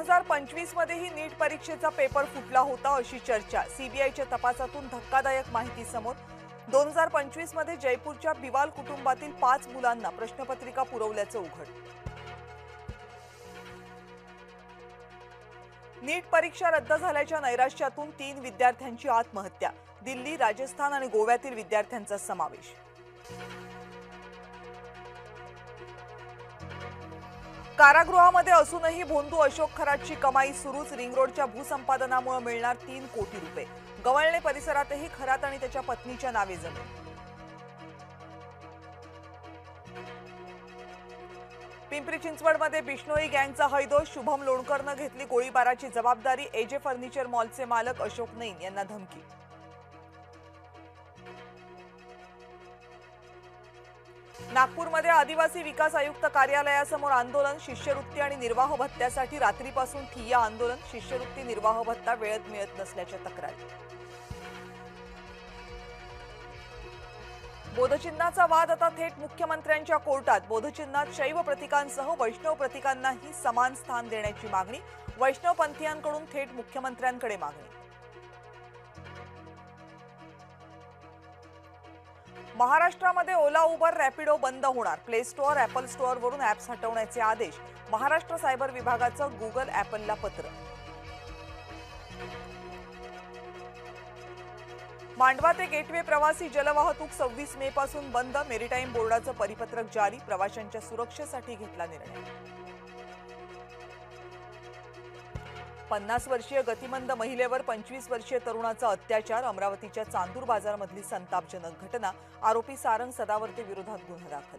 2025 मध्येही नीट परीक्षेचा पेपर फुटला होता अशी चर्चा। सीबीआयच्या तपासातून धक्कादायक माहिती समोर। 2025 मध्ये जयपूरच्या बिवाल कुटुंबातील 5 मुलांना प्रश्नपत्रिका पुरवल्याचं उघड। नीट परीक्षा रद्द झाल्याच्या नैराश्यातून 3 विद्यार्थ्यांची आत्महत्या। दिल्ली, राजस्थान आणि गोव्यातील विद्यार्थ्यांचा समावेश। कारागृहामध्ये असूनही भोंदू अशोक खरातची कमाई सुरूच। रिंग रोडच्या भूसंपादनामुळे मिळणार 3 कोटी रुपये। गवळणे परिसरातही खरात आणि त्याच्या पत्नीच्या नावे जमीन। पिंपरी चिंचवडमध्ये बिश्नोई गँगचा हैदोस। शुभम लोणकरनं घेतली गोळीबाराची जबाबदारी। एजे फर्निचर मॉलचे मालक अशोक नैन यांना धमकी। नागपूरमध्ये आदिवासी विकास आयुक्त कार्यालयासमोर आंदोलन। शिष्यवृत्ती आणि निर्वाह भत्त्यासाठी रात्रीपासून ठिय्या आंदोलन। शिष्यवृत्ती निर्वाह भत्ता वेळेत मिळत नसल्याच्या तक्रारी। बोधचिन्हाचा वाद आता थेट मुख्यमंत्र्यांच्या कोर्टात। बोधचिन्हात शैव प्रतीकांसह वैष्णव प्रतीकांनाही समान स्थान देण्याची मागणी। वैष्णवपंथीयांकडून थेट मुख्यमंत्र्यांकडे मागणी। महाराष्ट्रामध्ये ओला, उबर, रॅपिडो बंद होणार। प्ले स्टोअर, ॲपल स्टोअरवरून ॲप्स हटवण्याचे आदेश। महाराष्ट्र सायबर विभागाचं गुगल, ॲपलला पत्र। मांडवा ते गेटवे प्रवासी जलवाहतूक 26 मे पासून बंद। मेरीटाईम बोर्डाचं परिपत्रक जारी। प्रवाशांच्या सुरक्षेसाठी घेतला निर्णय। 50 वर्षीय गतिमंद महिलेवर 25 वर्षीय तरुणाचा अत्याचार। अमरावतीच्या चांदूर बाजारमधली संतापजनक घटना। आरोपी सारंग सदावर्ते विरोधात गुन्हा दाखल।